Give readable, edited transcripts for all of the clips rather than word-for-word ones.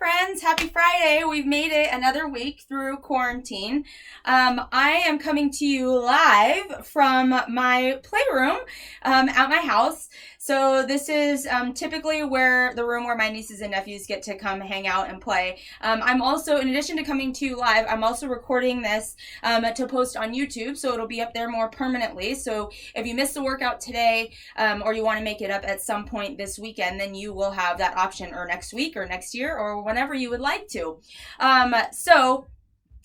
friends, happy Friday. We've made it another week through quarantine. I am coming to you live from my playroom at my house. So this is typically where the room where my nieces and nephews get to come hang out and play. I'm also, in addition to coming to you live, I'm also recording this to post on YouTube, so it'll be up there more permanently. So if you missed the workout today or you want to make it up at some point this weekend, then you will have that option, or next week or next year or whenever you would like to.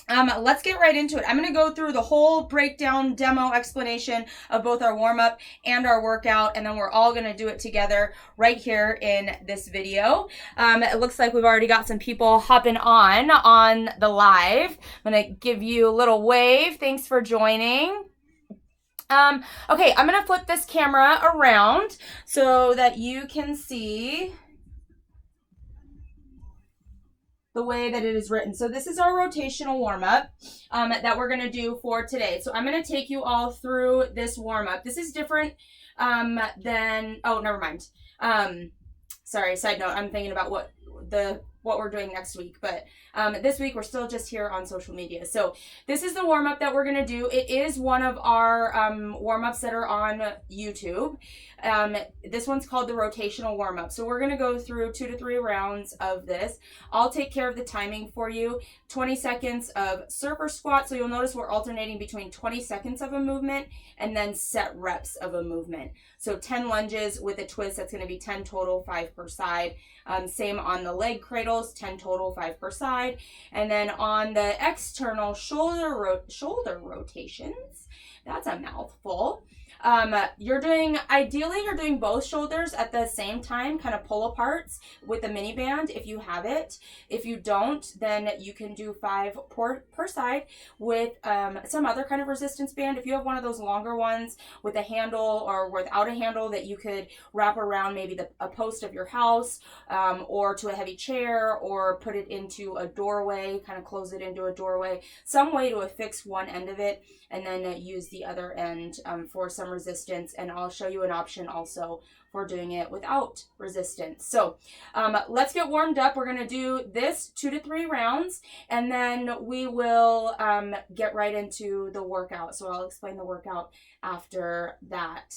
Let's get right into it. I'm going to go through the whole breakdown, demo, explanation of both our warm-up and our workout, and then we're all going to do it together right here in this video. It looks like we've already got some people hopping on the live. I'm going to give you a little wave. Thanks for joining. Okay, I'm going to flip this camera around so that you can see the way that it is written. So this is our rotational warm-up that we're going to do for today. So I'm going to take you all through this warm-up. This is different than, oh, never mind. Sorry, side note, I'm thinking about what we're doing next week, but this week we're still just here on social media. So this is the warm-up that we're going to do. It is one of our warm-ups that are on YouTube. This one's called the rotational warm-up. So we're going to go through 2 to 3 rounds of this. I'll take care of the timing for you. 20 seconds of surfer squat. So you'll notice we're alternating between 20 seconds of a movement and then set reps of a movement. So 10 lunges with a twist. That's going to be 10 total, 5 per side. Same on the leg cradles, 10 total, 5 per side. And then on the external shoulder rotations, that's a mouthful. Ideally you're doing both shoulders at the same time, kind of pull aparts with the mini band if you have it. If you don't, then you can do 5 per side with some other kind of resistance band. If you have one of those longer ones with a handle or without a handle that you could wrap around maybe a post of your house or to a heavy chair, or put it into a doorway, kind of close it into a doorway, some way to affix one end of it and then use the other end for some resistance. And I'll show you an option also for doing it without resistance. So let's get warmed up. We're going to do this 2 to 3 rounds, and then we will get right into the workout. So I'll explain the workout after that.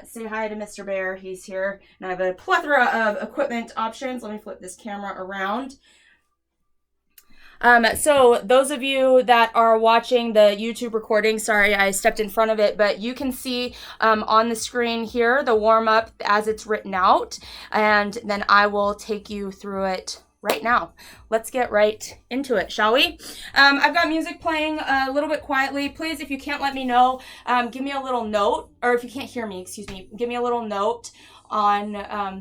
Say hi to Mr. Bear. He's here. And I have a plethora of equipment options. Let me flip this camera around. So those of you that are watching the YouTube recording, sorry, I stepped in front of it, but you can see on the screen here the warm-up as it's written out, and then I will take you through it right now. Let's get right into it, shall we? I've got music playing a little bit quietly. Please, if you can't let me know, give me a little note, or if you can't hear me, excuse me, give me a little note on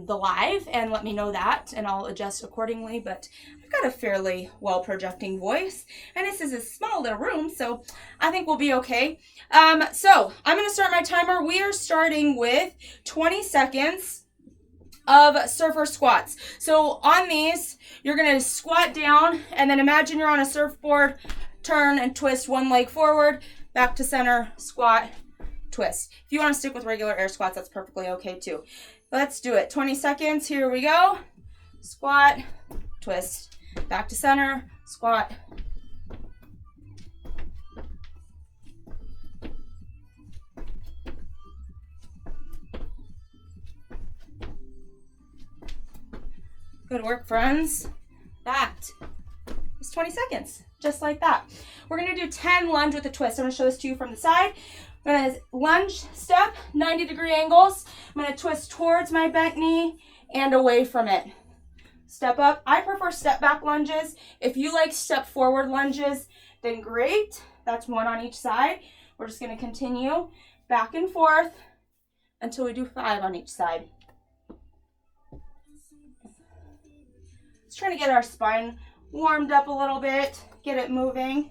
the live and let me know that, and I'll adjust accordingly. But I've got a fairly well projecting voice, and this is a small little room, so I think we'll be okay. So I'm going to start my timer. We are starting with 20 seconds of surfer squats. So on these, you're going to squat down and then imagine you're on a surfboard, turn and twist one leg forward, back to center, squat, twist. If you want to stick with regular air squats, that's perfectly okay too. Let's do it. 20 seconds. Here we go. Squat, twist, back to center, squat. Good work, friends. That is 20 seconds, just like that. We're going to do 10 lunge with a twist. I'm going to show this to you from the side. I'm going to lunge, step, 90-degree angles. I'm going to twist towards my bent knee and away from it. Step up. I prefer step back lunges. If you like step forward lunges, then great. That's 1 on each side. We're just going to continue back and forth until we do 5 on each side. Just trying to get our spine warmed up a little bit, get it moving.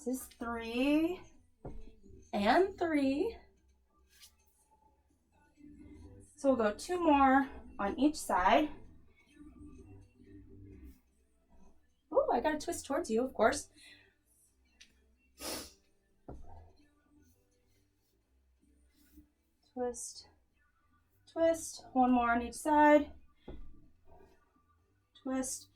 This is 3 and 3. So we'll go 2 more on each side. Oh, I gotta twist towards you, of course. Twist, twist. One more on each side. Twist,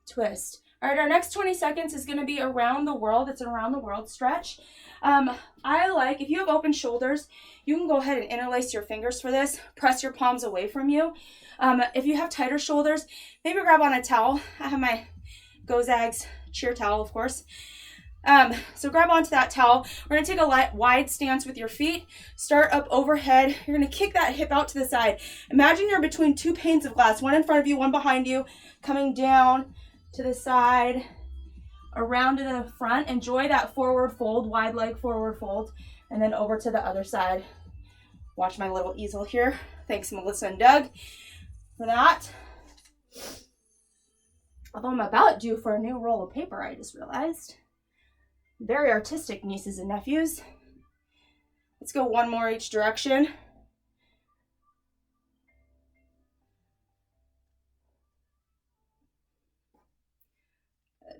twist. All right, our next 20 seconds is going to be around the world. It's an around the world stretch. I like, if you have open shoulders, you can go ahead and interlace your fingers for this. Press your palms away from you. If you have tighter shoulders, maybe grab on a towel. I have my Go Zags cheer towel, of course. So grab onto that towel. We're going to take a wide stance with your feet. Start up overhead. You're going to kick that hip out to the side. Imagine you're between two panes of glass, one in front of you, one behind you, coming down to the side, around to the front. Enjoy that forward fold, wide leg forward fold, and then over to the other side. Watch my little easel here. Thanks, Melissa and Doug, for that. Although I'm about due for a new roll of paper, I just realized. Very artistic, nieces and nephews. Let's go one more each direction.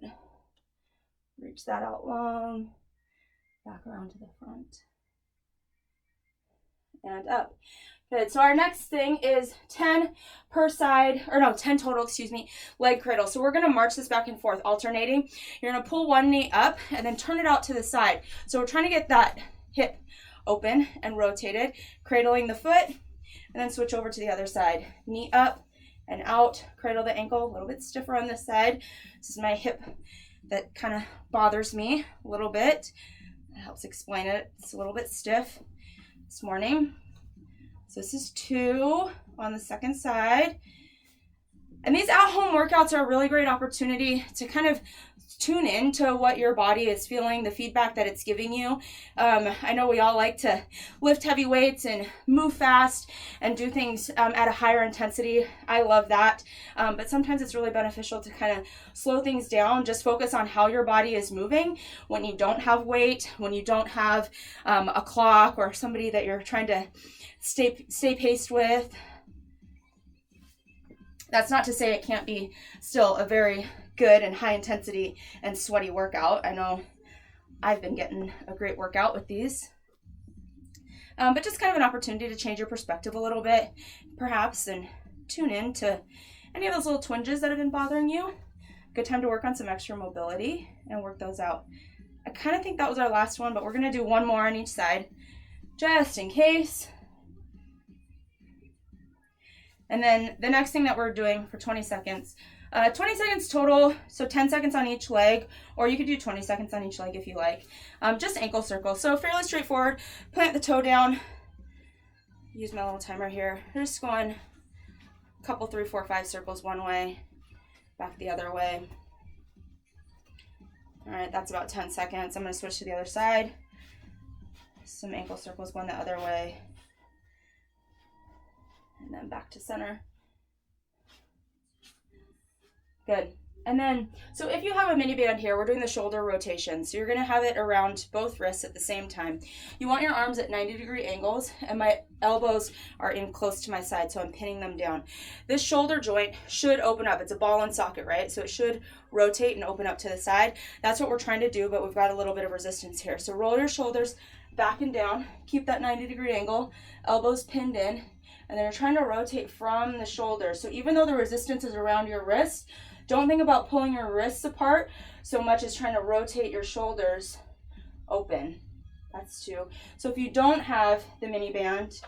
Good. Reach that out long. Back around to the front. And up. Good. So our next thing is 10 per side, or no, 10 total, excuse me, leg cradle. So we're going to march this back and forth, alternating. You're going to pull one knee up and then turn it out to the side. So we're trying to get that hip open and rotated, cradling the foot, and then switch over to the other side. Knee up and out, cradle the ankle, a little bit stiffer on this side. This is my hip that kind of bothers me a little bit. That helps explain it. It's a little bit stiff this morning. So this is 2 on the second side. And these at-home workouts are a really great opportunity to kind of tune in to what your body is feeling, the feedback that it's giving you. I know we all like to lift heavy weights and move fast and do things at a higher intensity. I love that. But sometimes it's really beneficial to kind of slow things down, just focus on how your body is moving when you don't have weight, when you don't have a clock or somebody that you're trying to stay paced with. That's not to say it can't be still a very good and high intensity and sweaty workout. I know I've been getting a great workout with these. But just kind of an opportunity to change your perspective a little bit, perhaps, and tune in to any of those little twinges that have been bothering you. Good time to work on some extra mobility and work those out. I kind of think that was our last one, but we're going to do one more on each side, just in case. And then the next thing that we're doing for 20 seconds, 20 seconds total, so 10 seconds on each leg, or you could do 20 seconds on each leg if you like. Just ankle circles, so fairly straightforward. Plant the toe down, use my little timer here. We're just going a couple, 3, 4, 5 circles one way, back the other way. All right, that's about 10 seconds. I'm going to switch to the other side. Some ankle circles going the other way. And then back to center. Good. And then, so if you have a mini band here, we're doing the shoulder rotation. So you're going to have it around both wrists at the same time. You want your arms at 90-degree angles, and my elbows are in close to my side, so I'm pinning them down. This shoulder joint should open up. It's a ball and socket, right? So it should rotate and open up to the side. That's what we're trying to do, but we've got a little bit of resistance here. So roll your shoulders back and down. Keep that 90-degree angle, elbows pinned in, and then you're trying to rotate from the shoulders. So even though the resistance is around your wrist, don't think about pulling your wrists apart so much as trying to rotate your shoulders open. That's 2. So if you don't have the mini band,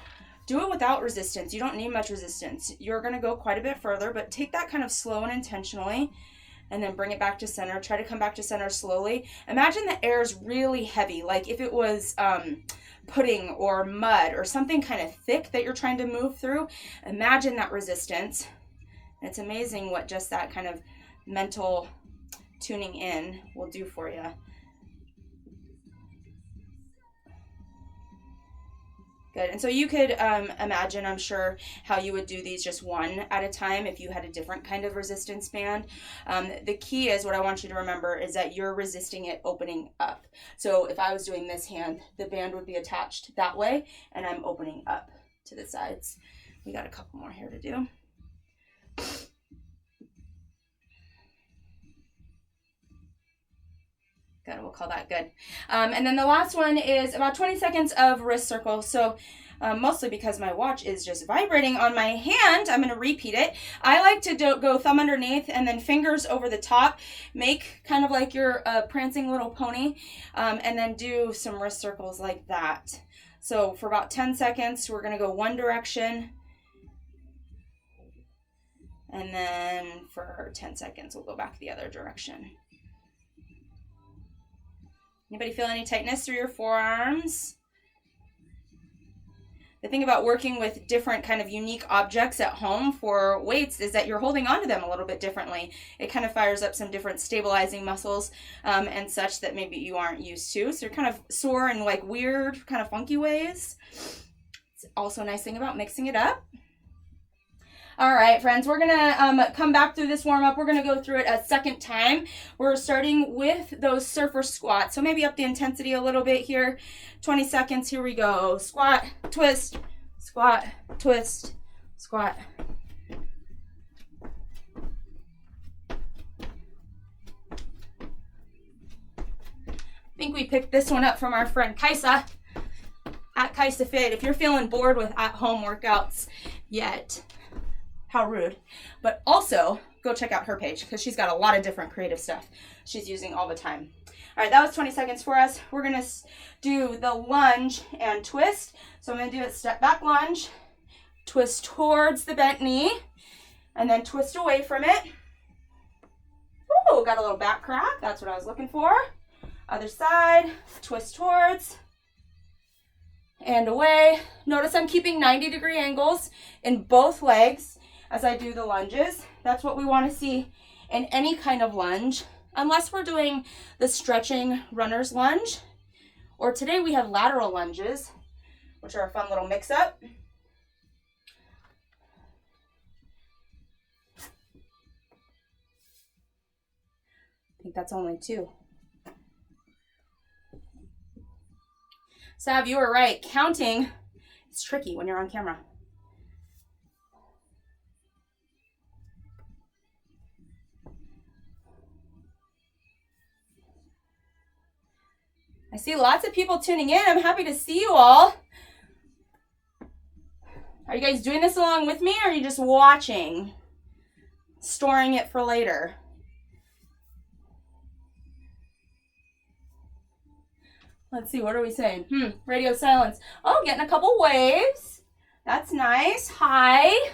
do it without resistance. You don't need much resistance. You're going to go quite a bit further, but take that kind of slow and intentionally, and then bring it back to center. Try to come back to center slowly. Imagine the air is really heavy, like if it was pudding or mud or something kind of thick that you're trying to move through. Imagine that resistance. It's amazing what just that kind of mental tuning in will do for you. Good. And so you could imagine, I'm sure, how you would do these just one at a time if you had a different kind of resistance band. The key is, what I want you to remember is that you're resisting it opening up. So if I was doing this hand, the band would be attached that way, and I'm opening up to the sides. We got a couple more here to do. Good, we'll call that good. And then the last one is about 20 seconds of wrist circles. So mostly because my watch is just vibrating on my hand, I'm going to repeat it. I like to go thumb underneath and then fingers over the top. Make kind of like your prancing little pony, and then do some wrist circles like that. So for about 10 seconds, we're going to go one direction. And then for 10 seconds, we'll go back the other direction. Anybody feel any tightness through your forearms? The thing about working with different kind of unique objects at home for weights is that you're holding onto them a little bit differently. It kind of fires up some different stabilizing muscles and such that maybe you aren't used to. So you're kind of sore in like weird, kind of funky ways. It's also a nice thing about mixing it up. All right, friends, we're gonna come back through this warm up. We're gonna go through it a second time. We're starting with those surfer squats. So maybe up the intensity a little bit here. 20 seconds, here we go. Squat, twist, squat, twist, squat. I think we picked this one up from our friend Kaisa at Kaisa Fit. If you're feeling bored with at-home workouts yet, how rude. But also, go check out her page because she's got a lot of different creative stuff she's using all the time. All right, that was 20 seconds for us. We're going to do the lunge and twist. So I'm going to do a step back lunge, twist towards the bent knee, and then twist away from it. Ooh, got a little back crack. That's what I was looking for. Other side, twist towards and away. Notice I'm keeping 90-degree angles in both legs as I do the lunges. That's what we want to see in any kind of lunge, unless we're doing the stretching runner's lunge. Or today we have lateral lunges, which are a fun little mix-up. I think that's only 2. Sav, you were right. Counting is tricky when you're on camera. I see lots of people tuning in. I'm happy to see you all. Are you guys doing this along with me, or are you just watching, storing it for later? Let's see, what are we saying? Radio silence. Oh, getting a couple waves. That's nice. Hi.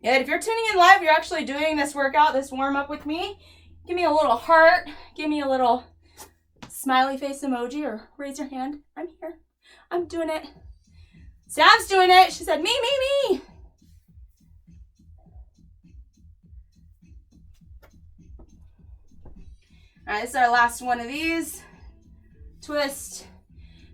Yeah, if you're tuning in live, you're actually doing this workout, this warm up with me. Give me a little heart. Give me a little smiley face emoji, or raise your hand. I'm here. I'm doing it. Sav's doing it. She said, me, me, me. All right, this is our last one of these. Twist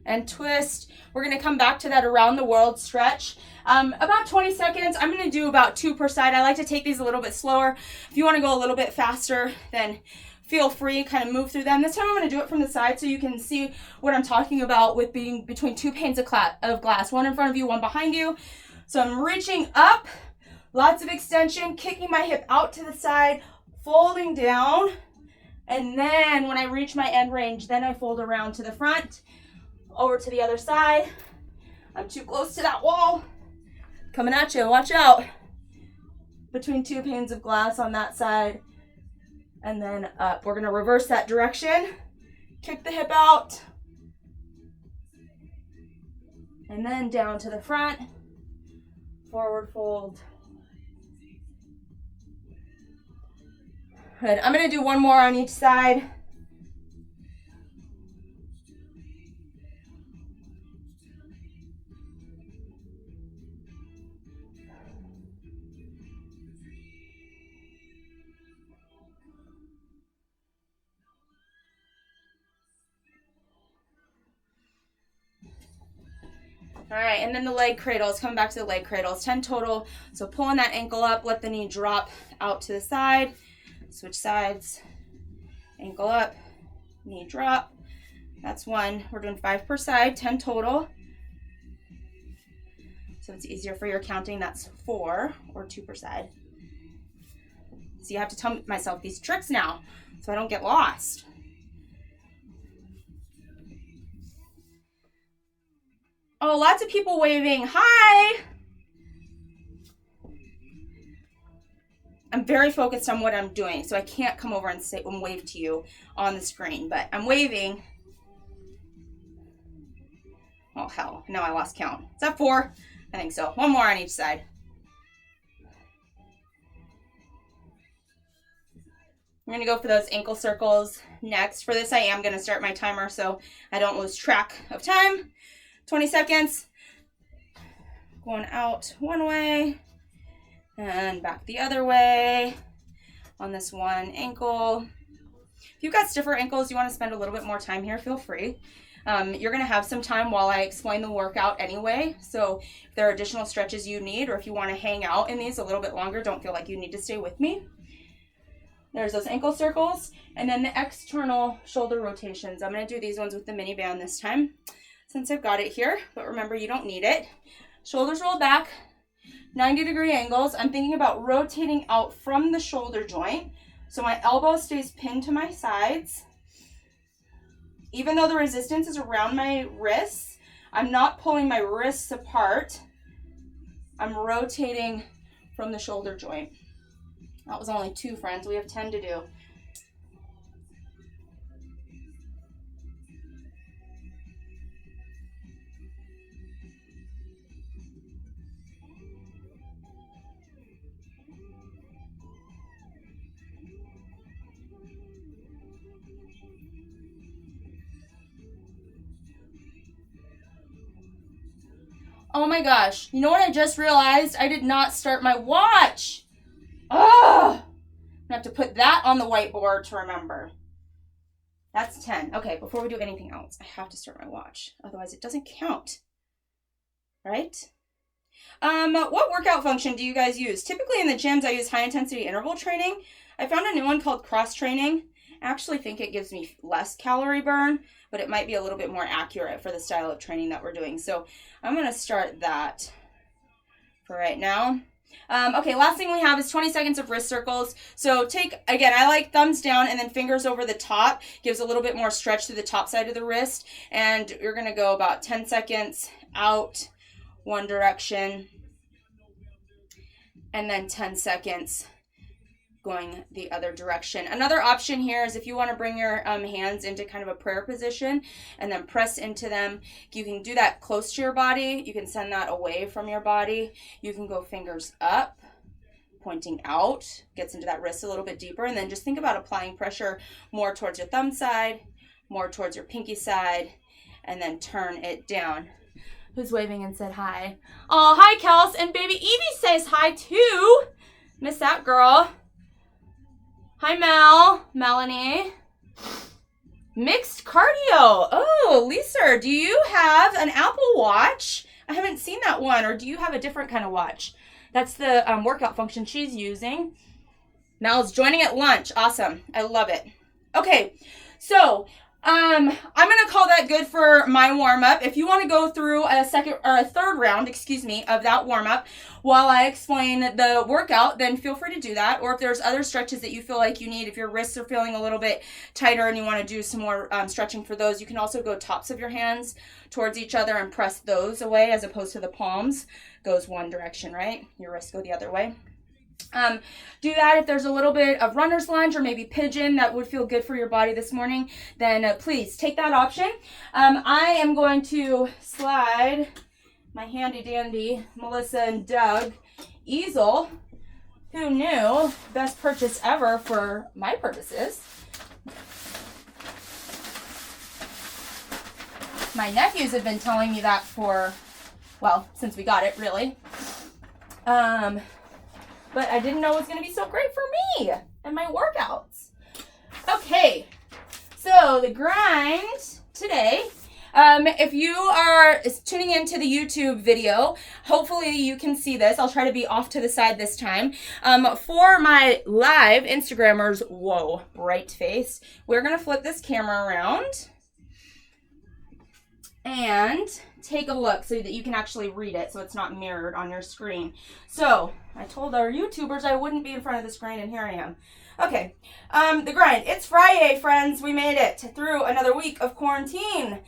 and twist. We're going to come back to that around the world stretch. About 20 seconds. I'm going to do about 2 per side. I like to take these a little bit slower. If you want to go a little bit faster, then feel free, kind of move through them. This time I'm going to do it from the side so you can see what I'm talking about with being between 2 panes of glass, one in front of you, one behind you. So I'm reaching up, lots of extension, kicking my hip out to the side, folding down. And then when I reach my end range, then I fold around to the front, over to the other side. I'm too close to that wall. Coming at you, watch out. Between 2 panes of glass on that side. And then up. We're gonna reverse that direction. Kick the hip out. And then down to the front. Forward fold. Good. I'm going to do one more on each side. All right, and then the leg cradles. Coming back to the leg cradles. 10 total. So pulling that ankle up, let the knee drop out to the side. Switch sides, ankle up, knee drop. That's 1. We're doing 5 per side, 10 total. So it's easier for your counting. That's 4 or 2 per side. So you have to tell myself these tricks now so I don't get lost. Oh, lots of people waving. Hi. I'm very focused on what I'm doing, so I can't come over and wave to you on the screen, but I'm waving. Oh, hell. Now I lost count. Is that 4? I think so. 1 more on each side. I'm going to go for those ankle circles next. For this, I am going to start my timer so I don't lose track of time. 20 seconds. Going out one way and back the other way on this one ankle. If you've got stiffer ankles, you want to spend a little bit more time here, feel free. You're going to have some time while I explain the workout anyway. So if there are additional stretches you need, or if you want to hang out in these a little bit longer, don't feel like you need to stay with me. There's those ankle circles, and then the external shoulder rotations. I'm going to do these ones with the mini band this time since I've got it here, but remember, you don't need it. Shoulders roll back, 90-degree angles. I'm thinking about rotating out from the shoulder joint, so my elbow stays pinned to my sides. Even though the resistance is around my wrists, I'm not pulling my wrists apart. I'm rotating from the shoulder joint. That was only 2, friends. We have 10 to do. Oh my gosh. You know what I just realized? I did not start my watch. Oh, I'm going to have to put that on the whiteboard to remember. That's 10. Okay, before we do anything else, I have to start my watch. Otherwise, it doesn't count. Right? What workout function do you guys use? Typically in the gyms, I use high-intensity interval training. I found a new one called cross-training. I actually think it gives me less calorie burn, but it might be a little bit more accurate for the style of training that we're doing. So I'm going to start that for right now. Okay, last thing we have is 20 seconds of wrist circles. So again, I like thumbs down and then fingers over the top. Gives a little bit more stretch to the top side of the wrist. And you're going to go about 10 seconds out one direction. And then 10 seconds going the other direction. Another option here is if you want to bring your hands into kind of a prayer position and then press into them, you can do that close to your body. You can send that away from your body. You can go fingers up, pointing out, gets into that wrist a little bit deeper, and then just think about applying pressure more towards your thumb side, more towards your pinky side, and then turn it down. Who's waving and said hi? Oh, hi, Kels, and baby Evie says hi too. Miss that girl. Hi, Melanie. Mixed cardio. Oh, Lisa, do you have an Apple Watch? I haven't seen that one. Or do you have a different kind of watch? That's the workout function she's using. Mel's joining at lunch. Awesome. I love it. Okay, so I'm going to call that good for my warm-up. If you want to go through a third round, of that warm-up while I explain the workout, then feel free to do that. Or if there's other stretches that you feel like you need, if your wrists are feeling a little bit tighter and you want to do some more stretching for those, you can also go tops of your hands towards each other and press those away as opposed to the palms. Goes one direction, right? Your wrists go the other way. Do that if there's a little bit of runner's lunge or maybe pigeon that would feel good for your body this morning, then please take that option. I am going to slide my handy dandy Melissa and Doug easel. Who knew? Best purchase ever for my purposes. My nephews have been telling me that for, well, since we got it, really. But I didn't know it was going to be so great for me and my workouts. Okay, so the grind today, if you are tuning into the YouTube video, hopefully you can see this. I'll try to be off to the side this time. For my live Instagrammers, whoa, bright face, we're going to flip this camera around. And take a look so that you can actually read it so it's not mirrored on your screen. So I told our YouTubers I wouldn't be in front of the screen, and here I am. Okay, the grind. It's Friday, friends. We made it through another week of quarantine.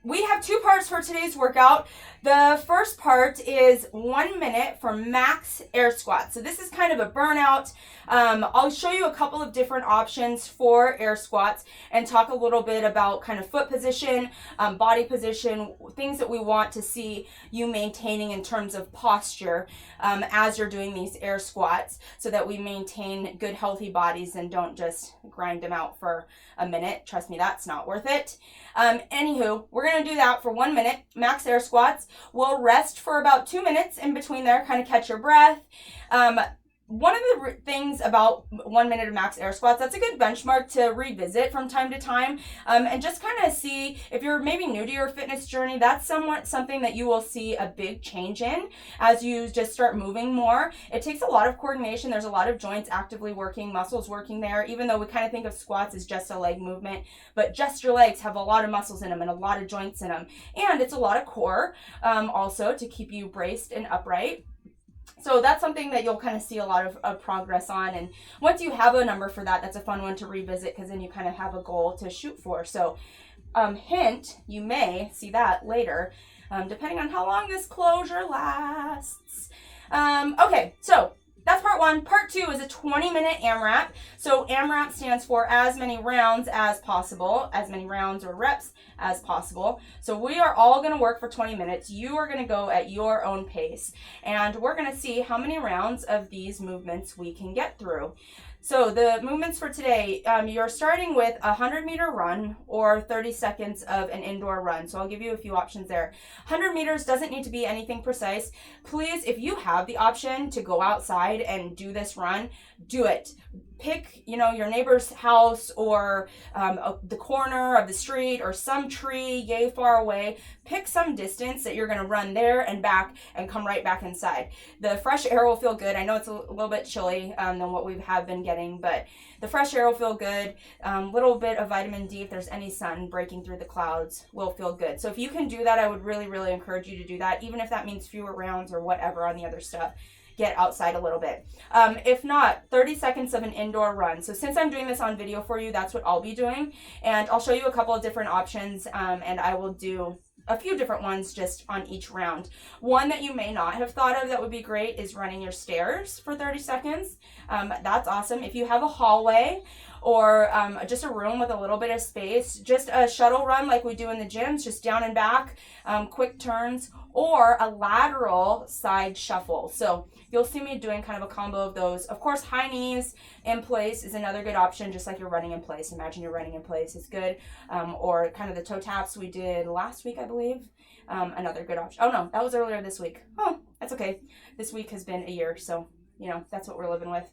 We have two parts for today's workout. The first part is 1 minute for max air squats. So this is kind of a burnout. I'll show you a couple of different options for air squats and talk a little bit about kind of foot position, body position, things that we want to see you maintaining in terms of posture as you're doing these air squats so that we maintain good healthy bodies and don't just grind them out for a minute. Trust me, that's not worth it. Anywho, we're going to do that for 1 minute, max air squats. We'll rest for about 2 minutes in between there, kind of catch your breath. One of the things about 1 minute of max air squats, that's a good benchmark to revisit from time to time and just kind of see if you're maybe new to your fitness journey, that's something that you will see a big change in as you just start moving more. It takes a lot of coordination. There's a lot of joints actively working, muscles working there, even though we kind of think of squats as just a leg movement, but just your legs have a lot of muscles in them and a lot of joints in them. And it's a lot of core also to keep you braced and upright. So that's something that you'll kind of see a lot of progress on. And once you have a number for that, that's a fun one to revisit because then you kind of have a goal to shoot for. So hint, you may see that later, depending on how long this closure lasts. Okay, so that's part one. Part two is a 20-minute Amrap. So Amrap stands for as many rounds as possible, as many rounds or reps as possible. So we are all going to work for 20 minutes. You are going to go at your own pace. And we're going to see how many rounds of these movements we can get through. So the movements for today, you're starting with a 100-meter run or 30 seconds of an indoor run. So I'll give you a few options there. 100 meters doesn't need to be anything precise. Please, if you have the option to go outside and do this run, do it. Pick, your neighbor's house or the corner of the street or some tree yay far away. Pick some distance that you're going to run there and back and come right back inside. The fresh air will feel good. I know it's a little bit chilly than what we have been getting, but the fresh air will feel good. Little bit of vitamin D, if there's any sun breaking through the clouds, will feel good. So if you can do that, I would really, really encourage you to do that, even if that means fewer rounds or whatever on the other stuff. Get outside a little bit. If not, 30 seconds of an indoor run. So since I'm doing this on video for you, that's what I'll be doing. And I'll show you a couple of different options and I will do a few different ones just on each round. One that you may not have thought of that would be great is running your stairs for 30 seconds. That's awesome. If you have a hallway or just a room with a little bit of space, just a shuttle run like we do in the gyms, just down and back, quick turns, or a lateral side shuffle. So you'll see me doing kind of a combo of those. Of course, high knees in place is another good option, just like you're running in place. Imagine you're running in place is good. Or kind of the toe taps we did last week, I believe. Another good option. Oh no, that was earlier this week. Oh, that's okay. This week has been a year, so that's what we're living with.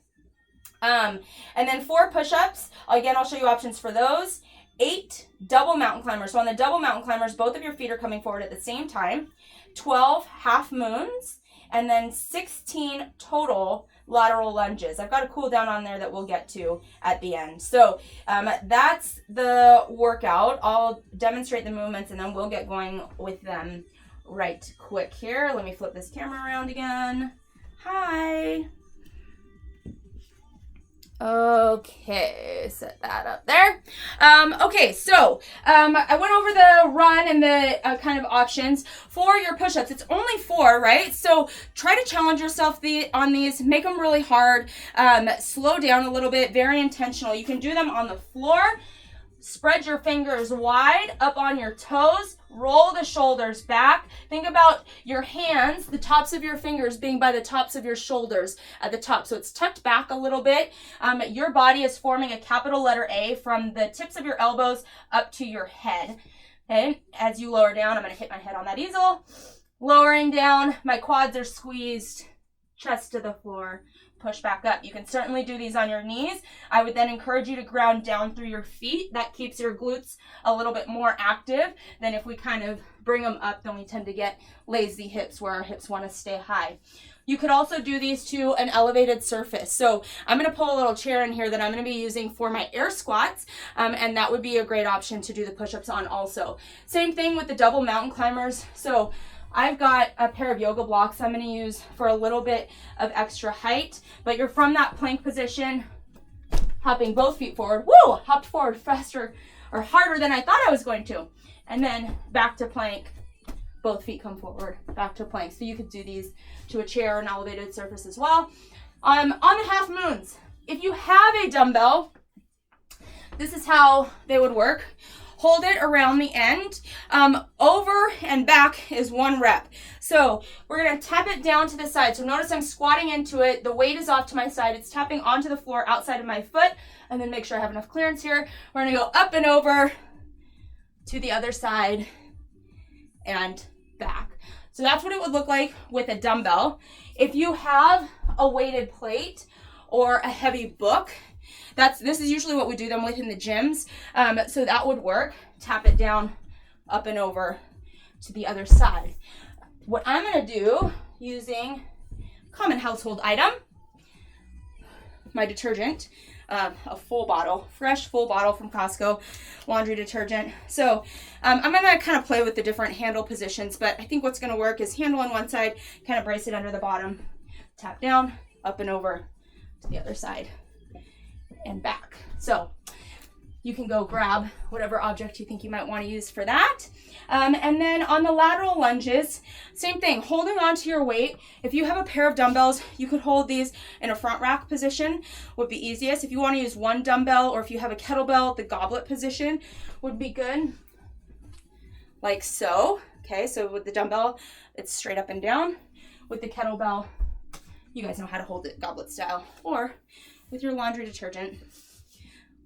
And then 4 push-ups. Again, I'll show you options for those. 8 double mountain climbers. So on the double mountain climbers, both of your feet are coming forward at the same time. 12 half moons, and then 16 total lateral lunges. I've got a cool down on there that we'll get to at the end. So that's the workout. I'll demonstrate the movements and then we'll get going with them right quick here. Let me flip this camera around again. Hi. Okay, set that up there. Okay, so I went over the run and the kind of options for your push-ups. It's only 4, right? So try to challenge yourself on these. Make them really hard. Slow down a little bit. Very intentional. You can do them on the floor. Spread your fingers wide up on your toes. Roll the shoulders back. Think about your hands, the tops of your fingers being by the tops of your shoulders at the top. So it's tucked back a little bit. Your body is forming a capital letter A from the tips of your elbows up to your head. Okay, as you lower down, I'm going to hit my head on that easel. Lowering down, my quads are squeezed, chest to the floor. Push back up. You can certainly do these on your knees. I would then encourage you to ground down through your feet. That keeps your glutes a little bit more active than if we kind of bring them up, then we tend to get lazy hips where our hips want to stay high. You could also do these to an elevated surface. So I'm going to pull a little chair in here that I'm going to be using for my air squats, and that would be a great option to do the push-ups on also. Same thing with the double mountain climbers. So I've got a pair of yoga blocks I'm going to use for a little bit of extra height, but you're from that plank position, hopping both feet forward. Woo! Hopped forward faster or harder than I thought I was going to. And then back to plank. Both feet come forward, back to plank. So you could do these to a chair or an elevated surface as well. On the half moons, if you have a dumbbell, this is how they would work. Hold it around the end. Over and back is 1 rep. So we're gonna tap it down to the side. So notice I'm squatting into it. The weight is off to my side. It's tapping onto the floor outside of my foot. And then make sure I have enough clearance here. We're gonna go up and over to the other side and back. So that's what it would look like with a dumbbell. If you have a weighted plate or a heavy book, this is usually what we do them with in the gyms. So that would work. Tap it down, up and over to the other side. What I'm going to do using common household item, my detergent, a full bottle, fresh full bottle from Costco, laundry detergent. So I'm going to kind of play with the different handle positions, but I think what's going to work is handle on one side, kind of brace it under the bottom, tap down, up and over to the other side and back. So you can go grab whatever object you think you might want to use for that. And then on the lateral lunges, same thing, holding on to your weight. If you have a pair of dumbbells, you could hold these in a front rack position, would be easiest. If you want to use one dumbbell, or if you have a kettlebell, the goblet position would be good, like so. Okay, so with the dumbbell, it's straight up and down. With the kettlebell, you guys know how to hold it goblet style, or with your laundry detergent,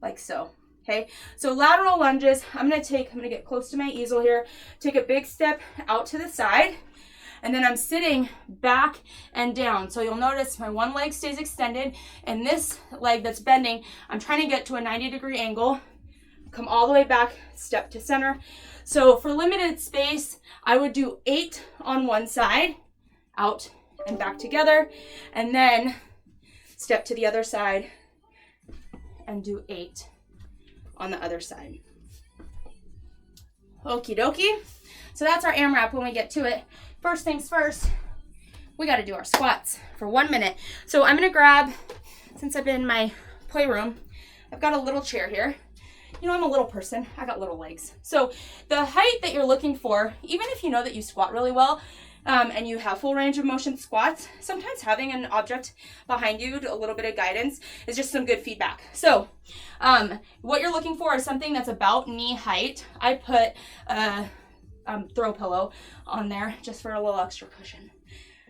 like so. Okay, so lateral lunges, I'm gonna get close to my easel here, take a big step out to the side, and then I'm sitting back and down. So you'll notice my one leg stays extended, and this leg that's bending, I'm trying to get to a 90-degree angle, come all the way back, step to center. So for limited space, I would do 8 on one side, out and back together, and then step to the other side and do 8 on the other side. Okie dokie. So that's our AMRAP when we get to it. First things first, we got to do our squats for 1 minute. So I'm going to grab, since I've been in my playroom, I've got a little chair here. You know, I'm a little person. I got little legs. So the height that you're looking for, even if you know that you squat really well, and you have full range of motion squats, sometimes having an object behind you, a little bit of guidance, is just some good feedback. So what you're looking for is something that's about knee height. I put a throw pillow on there just for a little extra cushion.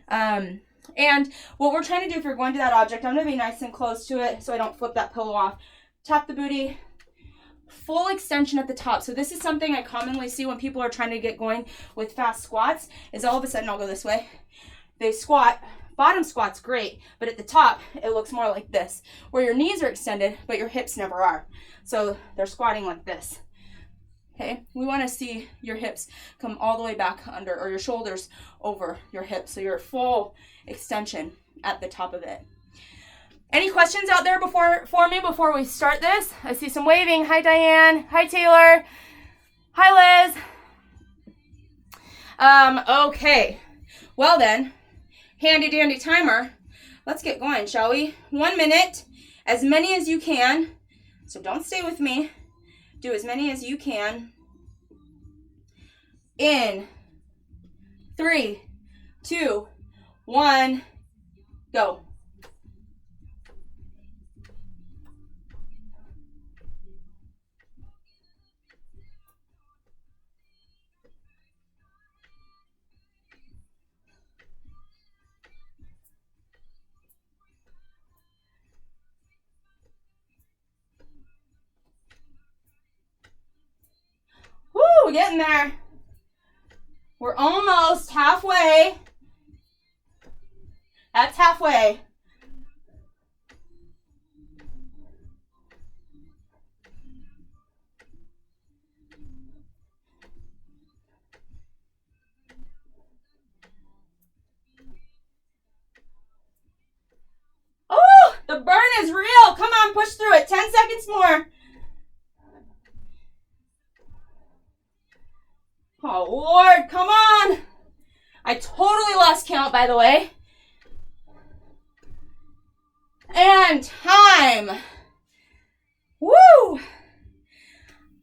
And what we're trying to do, if you're going to that object, I'm going to be nice and close to it so I don't flip that pillow off. Tap the booty, full extension at the top. So this is something I commonly see when people are trying to get going with fast squats, is all of a sudden, I'll go this way, they squat, bottom squat's great, but at the top it looks more like this, where your knees are extended but your hips never are. So they're squatting like this. Okay, we want to see your hips come all the way back under, or your shoulders over your hips, so you're full extension at the top of it. Any questions out there for me before we start this? I see some waving. Hi, Diane. Hi, Taylor. Hi, Liz. Okay. Well then, handy dandy timer. Let's get going, shall we? 1 minute, as many as you can. So don't stay with me. Do as many as you can. In 3, 2, 1, go. Woo, getting there. We're almost halfway. That's halfway. is real. Come on, push through it. 10 seconds more. Oh, Lord, come on. I totally lost count, by the way. And time. Woo!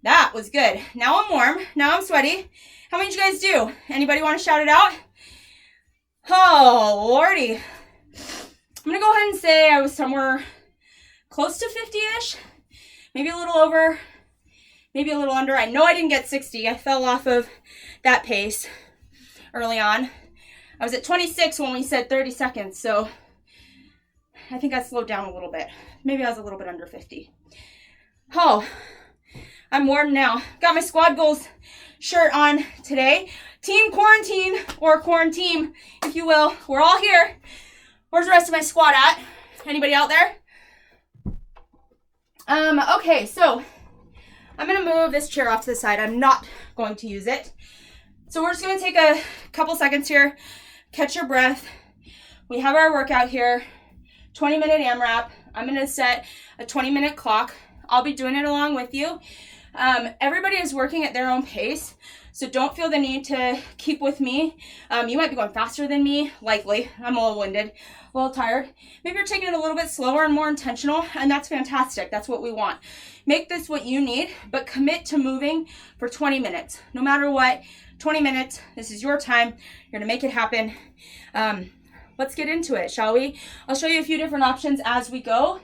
That was good. Now I'm warm. Now I'm sweaty. How many did you guys do? Anybody want to shout it out? Oh, Lordy. I'm going to go ahead and say I was somewhere close to 50-ish. Maybe a little over. Maybe a little under. I know I didn't get 60. I fell off of that pace early on. I was at 26 when we said 30 seconds, so I think I slowed down a little bit. Maybe I was a little bit under 50. Oh, I'm warm now. Got my squad goals shirt on today. Team quarantine, or quarantine, if you will. We're all here. Where's the rest of my squad at? Anybody out there? Okay, so I'm going to move this chair off to the side. I'm not going to use it. So we're just going to take a couple seconds here, catch your breath. We have our workout here, 20-minute AMRAP. I'm going to set a 20-minute clock. I'll be doing it along with you. Everybody is working at their own pace, so don't feel the need to keep with me. You might be going faster than me, likely. I'm a little winded, a little tired. Maybe you're taking it a little bit slower and more intentional, and that's fantastic. That's what we want. Make this what you need, but commit to moving for 20 minutes. No matter what, 20 minutes. This is your time. You're going to make it happen. Let's get into it, shall we? I'll show you a few different options as we go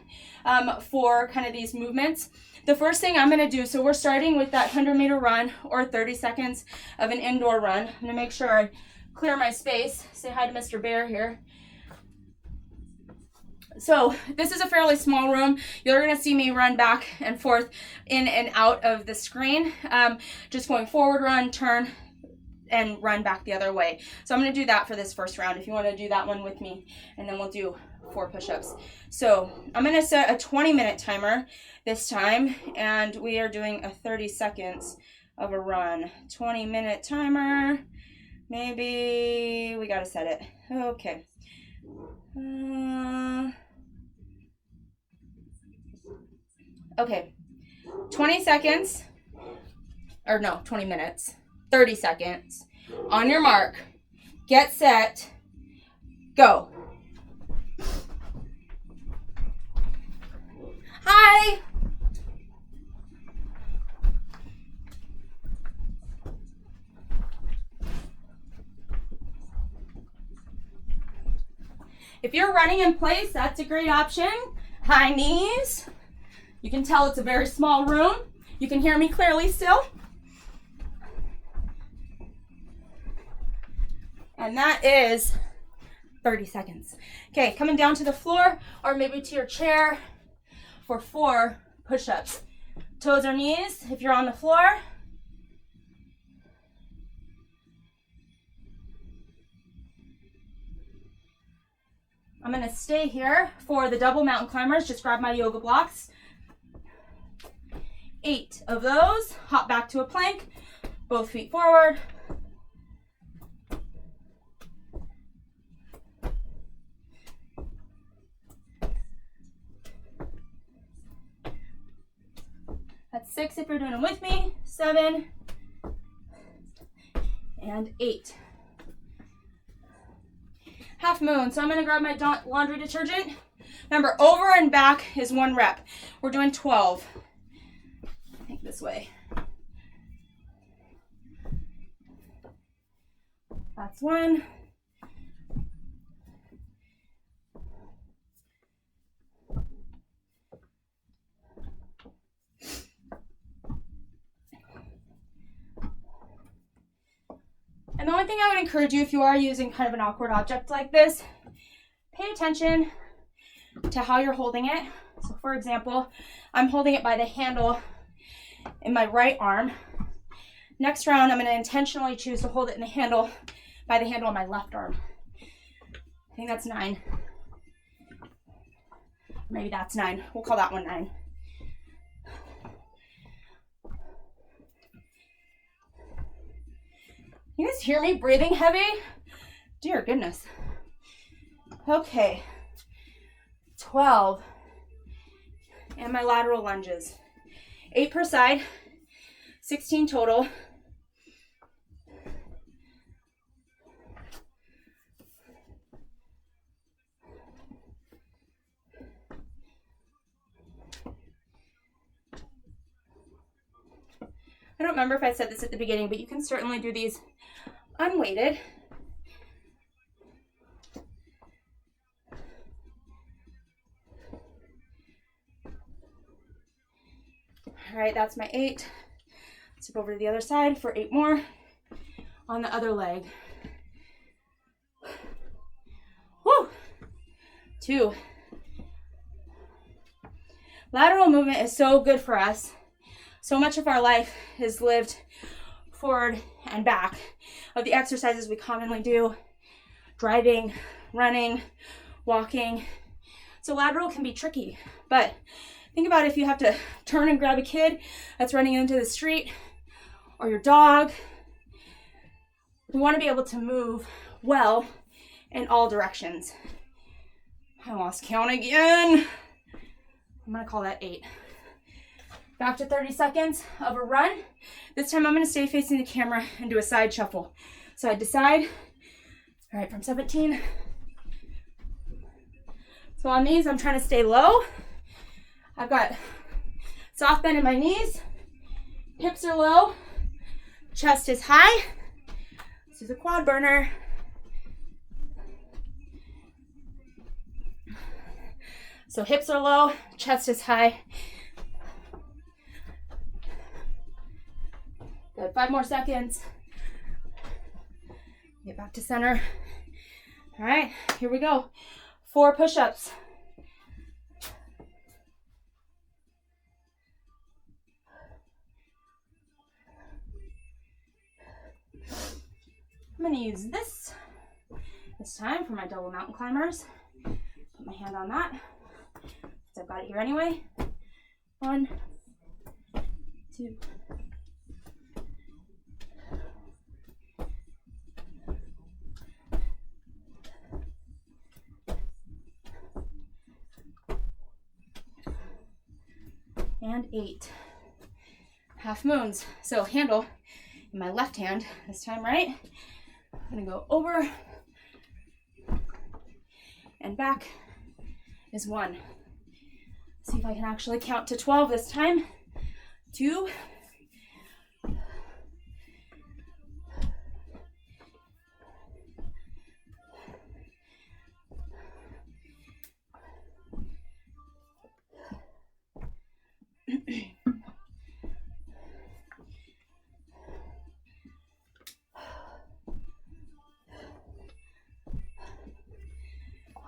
for kind of these movements. The first thing I'm going to do, so we're starting with that 100-meter run or 30 seconds of an indoor run. I'm going to make sure I clear my space. Say hi to Mr. Bear here. So this is a fairly small room. You're going to see me run back and forth in and out of the screen. Just going forward, run, turn, and run back the other way. So I'm going to do that for this first round if you want to do that one with me. And then we'll do 4 push-ups. So I'm going to set a 20-minute timer this time, and we are doing a 30 seconds of a run. 20-minute timer. Maybe we got to set it. Okay. Okay. 20 seconds. Or no, 20 minutes. 30 seconds. On your mark. Get set. Go. Hi. If you're running in place, that's a great option. High knees. You can tell it's a very small room. You can hear me clearly still. And that is 30 seconds. Okay, coming down to the floor or maybe to your chair for 4 push-ups. Toes or knees if you're on the floor. I'm going to stay here for the double mountain climbers. Just grab my yoga blocks. 8 of those. Hop back to a plank. Both feet forward. That's 6 if you're doing them with me. 7 and 8. Half moon. So I'm going to grab my laundry detergent. Remember, over and back is 1 rep. We're doing 12. I think this way. That's 1. And the only thing I would encourage you, if you are using kind of an awkward object like this, pay attention to how you're holding it. So for example, I'm holding it by the handle in my right arm. Next round, I'm going to intentionally choose to hold it in the handle by the handle on my left arm. I think that's 9. Maybe that's 9. We'll call that one 9. You guys hear me breathing heavy? Dear goodness. Okay. 12. and my lateral lunges. 8 per side, 16 total. I don't remember if I said this at the beginning, but you can certainly do these unweighted. All right, that's my 8. Step over to the other side for 8 more on the other leg. Woo! 2. Lateral movement is so good for us. So much of our life is lived forward and back of the exercises we commonly do, driving, running, walking. So lateral can be tricky, but think about if you have to turn and grab a kid that's running into the street or your dog. We want to be able to move well in all directions. I lost count again. I'm going to call that 8. Back to 30 seconds of a run. This time I'm going to stay facing the camera and do a side shuffle. Side to side. All right, from 17. So on these, I'm trying to stay low. I've got soft bend in my knees. Hips are low. Chest is high. This is a quad burner. So hips are low, chest is high. Good, 5 more seconds. Get back to center. All right, here we go. 4 push-ups. I'm gonna use this time for my double mountain climbers. Put my hand on that. So I've got it here anyway. 1, 2. And 8. Half moons. So handle in my left hand this time, right? I'm gonna go over and back is 1. See if I can actually count to 12 this time. 2.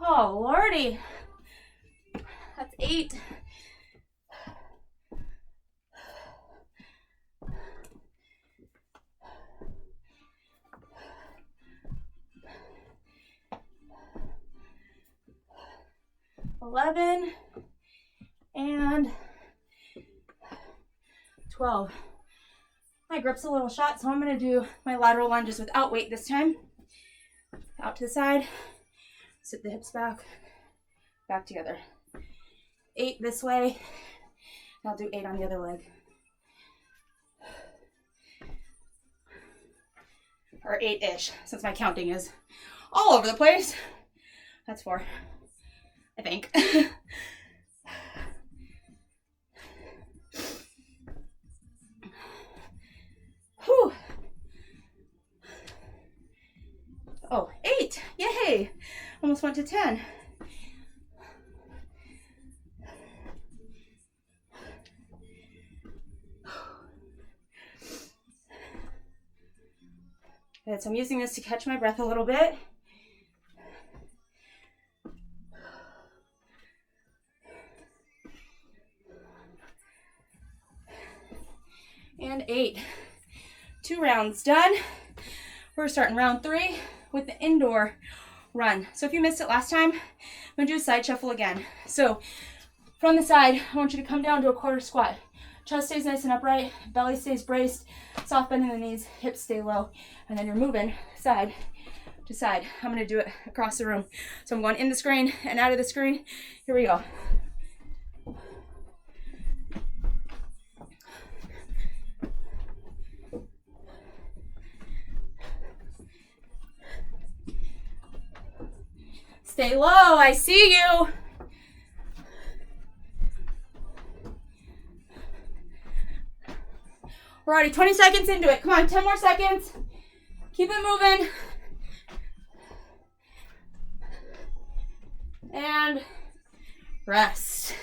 Oh, Lordy. That's 8. $11 and 12. My grip's a little shot, so I'm going to do my lateral lunges without weight this time. Out to the side, sit the hips back together. 8 this way, and I'll do 8 on the other leg. Or 8-ish, since my counting is all over the place. That's 4, I think. Whew. Oh, 8, yay! Almost went to 10. Good, so I'm using this to catch my breath a little bit. And 8. 2 rounds done. We're starting round 3 with the indoor run. So if you missed it last time, I'm gonna do a side shuffle again. So from the side, I want you to come down to a quarter squat. Chest stays nice and upright, belly stays braced, soft bend in the knees, hips stay low, and then you're moving side to side. I'm gonna do it across the room. So I'm going in the screen and out of the screen. Here we go. Stay low, I see you. We're already 20 seconds into it. Come on, 10 more seconds. Keep it moving. And rest.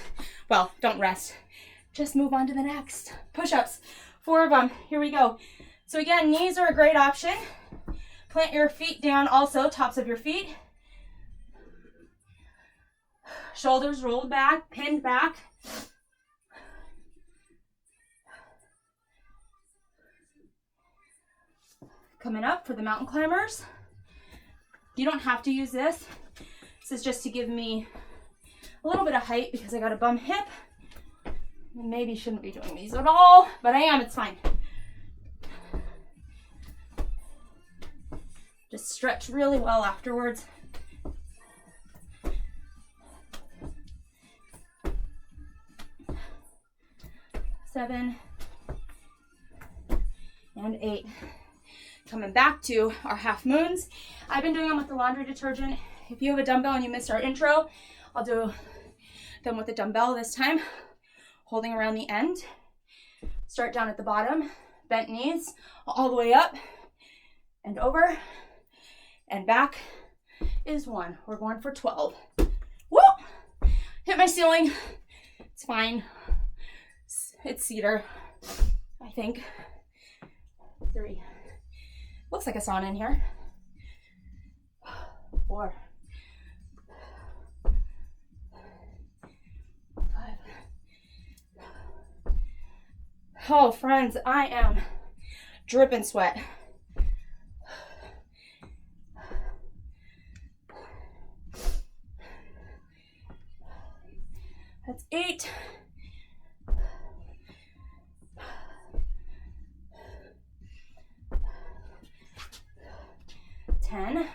Well, don't rest. Just move on to the next. Push-ups, 4 of them. Here we go. So again, knees are a great option. Plant your feet down also, tops of your feet. Shoulders rolled back, pinned back. Coming up for the mountain climbers. You don't have to use this. This is just to give me a little bit of height because I got a bum hip. Maybe shouldn't be doing these at all, but I am, it's fine. Just stretch really well afterwards. Seven and 8. Coming back to our half moons. I've been doing them with the laundry detergent. If you have a dumbbell and you missed our intro, I'll do them with the dumbbell this time, holding around the end. Start down at the bottom, bent knees, all the way up and over and back is 1. We're going for 12. Woo! Hit my ceiling. It's fine. It's cedar, I think. 3. Looks like a sauna in here. 4. 5. Oh, friends, I am dripping sweat. That's 8. 10.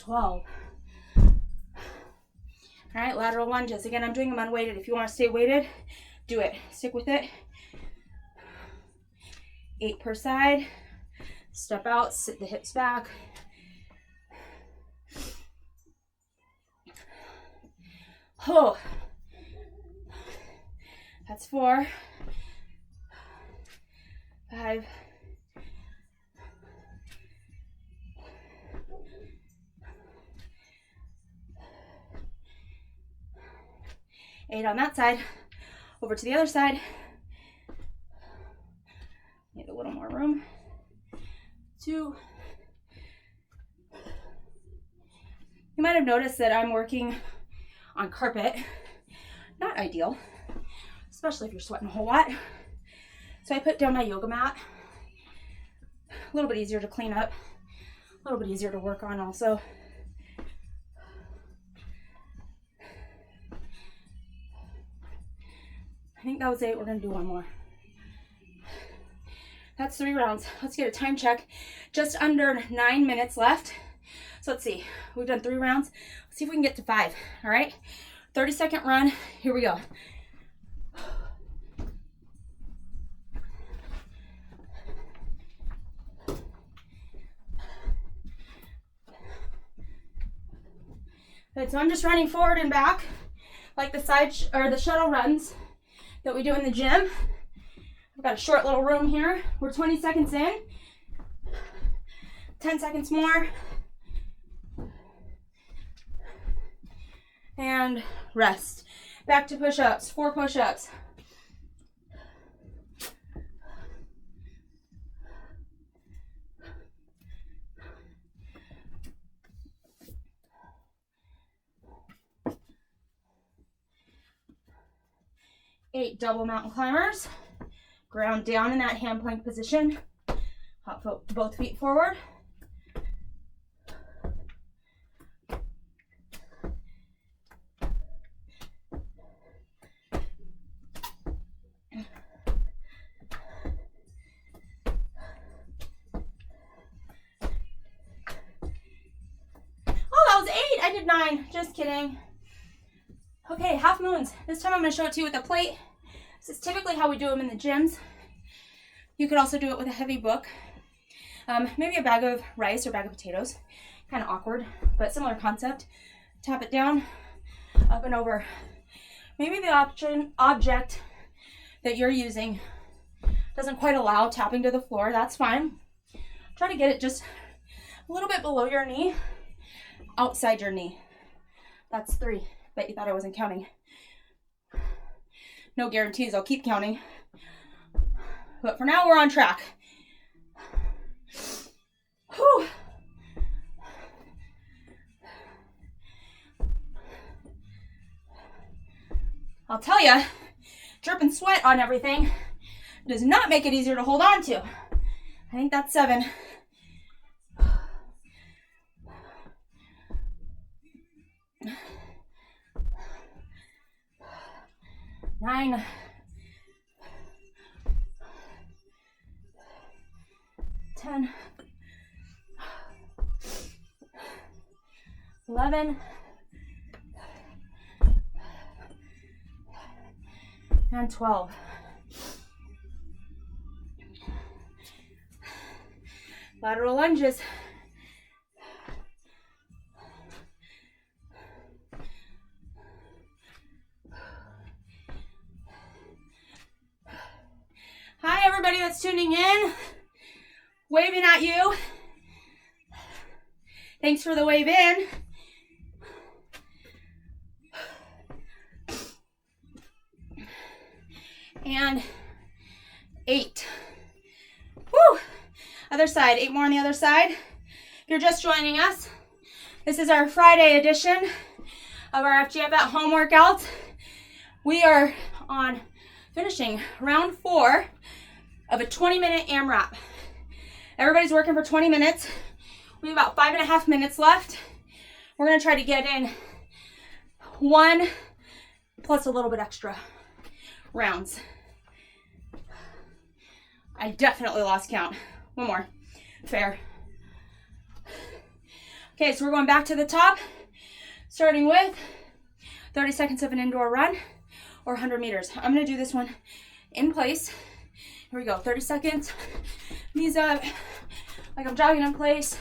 12. All right, lateral lunges. Again, I'm doing them unweighted. If you want to stay weighted, do it. Stick with it. 8 per side. Step out, sit the hips back. Oh, that's 4. 5. 8 on that side. Over to the other side. Need a little more room. 2. You might have noticed that I'm working on carpet. Not ideal, especially if you're sweating a whole lot. So I put down my yoga mat. A little bit easier to clean up. A little bit easier to work on also. I think that was 8. We're going to do one more. That's 3 rounds. Let's get a time check. Just under 9 minutes left. So let's see. We've done 3 rounds. Let's see if we can get to 5. All right. 30-second run. Here we go. Good. So I'm just running forward and back like the side or the shuttle runs that we do in the gym. I've got a short little room here. We're 20 seconds in. 10 seconds more. And rest. Back to push-ups. 4 push-ups. Eight double mountain climbers. Ground down in that hand plank position. Hop both feet forward. Oh, that was 8. I did 9. Just kidding. Okay, half moons. This time I'm going to show it to you with a plate. This is typically how we do them in the gyms. You could also do it with a heavy book. Maybe a bag of rice or bag of potatoes. Kind of awkward, but similar concept. Tap it down, up and over. Maybe the object that you're using doesn't quite allow tapping to the floor. That's fine. Try to get it just a little bit below your knee, outside your knee. That's 3. Bet you thought I wasn't counting. No guarantees I'll keep counting. But for now, we're on track. Whew. I'll tell you, dripping sweat on everything does not make it easier to hold on to. I think that's 7. 9. 10. 11. And 12. Lateral lunges. Hi, everybody that's tuning in. Waving at you. Thanks for the wave in. And 8. Woo! Other side, 8 more on the other side. If you're just joining us, this is our Friday edition of our FGF at Home workouts. We are on finishing round 4 of a 20-minute AMRAP. Everybody's working for 20 minutes. We have about 5.5 minutes left. We're gonna try to get in 1 plus a little bit extra rounds. I definitely lost count. 1 more. Fair. Okay, so we're going back to the top, starting with 30 seconds of an indoor run or 100 meters. I'm gonna do this one in place. Here we go, 30 seconds, knees up, like I'm jogging in place.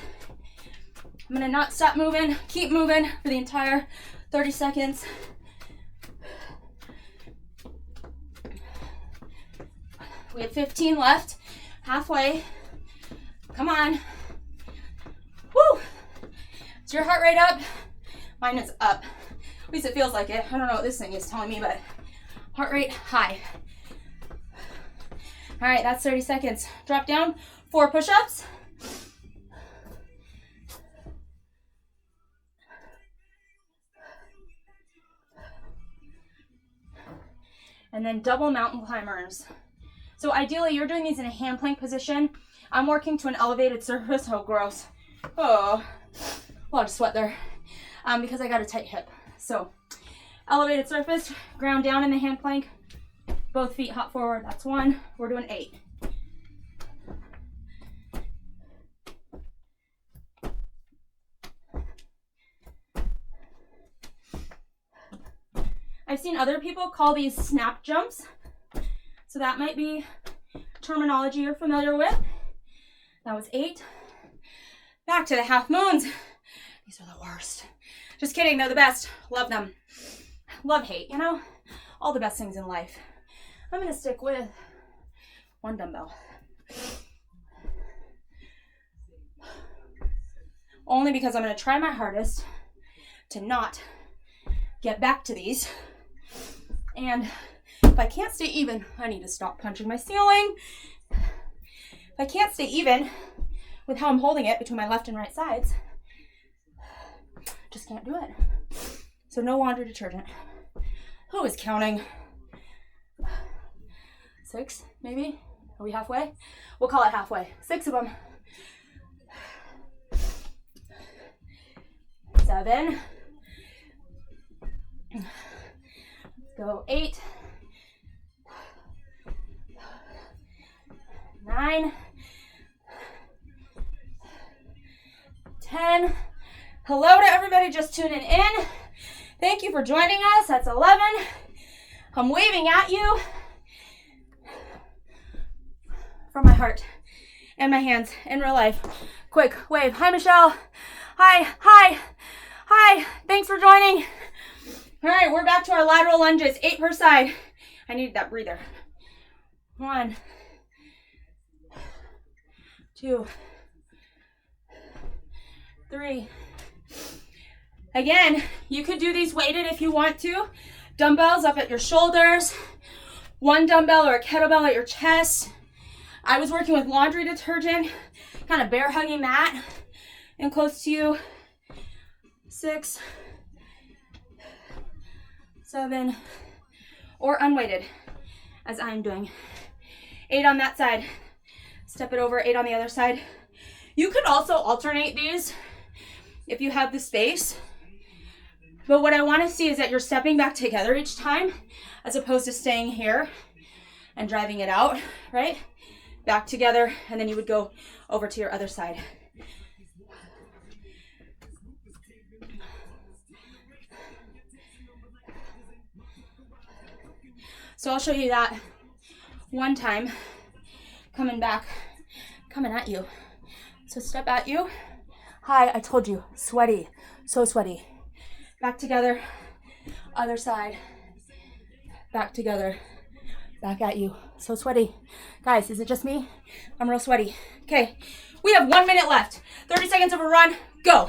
I'm gonna not stop moving, keep moving for the entire 30 seconds. We have 15 left, halfway. Come on. Woo! Is your heart rate up? Mine is up. At least it feels like it. I don't know what this thing is telling me, but heart rate high. All right, that's 30 seconds. Drop down, 4 push-ups. And then double mountain climbers. So ideally, you're doing these in a hand plank position. I'm working to an elevated surface. Oh, gross. Oh, a lot of sweat there because I got a tight hip. So elevated surface, ground down in the hand plank. Both feet hop forward. That's 1. We're doing 8. I've seen other people call these snap jumps. So that might be terminology you're familiar with. That was 8. Back to the half moons. These are the worst. Just kidding, they're the best. Love them. Love, hate, you know? All the best things in life. I'm gonna stick with 1 dumbbell. Only because I'm gonna try my hardest to not get back to these. And if I can't stay even, I need to stop punching my ceiling. If I can't stay even with how I'm holding it between my left and right sides, just can't do it. So no laundry detergent. Who is counting? 6, maybe? Are we halfway? We'll call it halfway. 6 of them. 7. Let's go 8. 9. 10. Hello to everybody just tuning in. Thank you for joining us. That's 11. I'm waving at you from my heart and my hands in real life. Quick wave. Hi, Michelle. Hi, hi, hi. Thanks for joining. All right, we're back to our lateral lunges, 8 per side. I needed that breather. 1, 2, 3. Again, you could do these weighted if you want to. Dumbbells up at your shoulders, 1 dumbbell or a kettlebell at your chest. I was working with laundry detergent, kind of bear hugging that, and close to you. 6, 7, or unweighted, as I'm doing. 8 on that side. Step it over, 8 on the other side. You could also alternate these if you have the space. But what I want to see is that you're stepping back together each time, as opposed to staying here and driving it out, right? Back together, and then you would go over to your other side. So I'll show you that one time, coming back, coming at you. So step at you. Hi, I told you, sweaty, so sweaty. Back together, other side, back together, back at you. So sweaty. Guys, is it just me? I'm real sweaty. Okay, we have 1 minute left. 30 seconds of a run, go.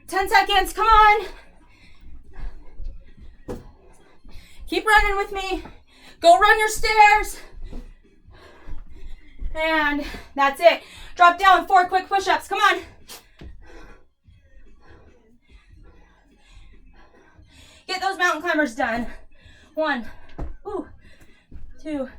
Ten seconds, come on. Keep running with me. Go run your stairs. And that's it. Drop down, 4 quick push-ups, come on. Get those mountain climbers done. 1, 2,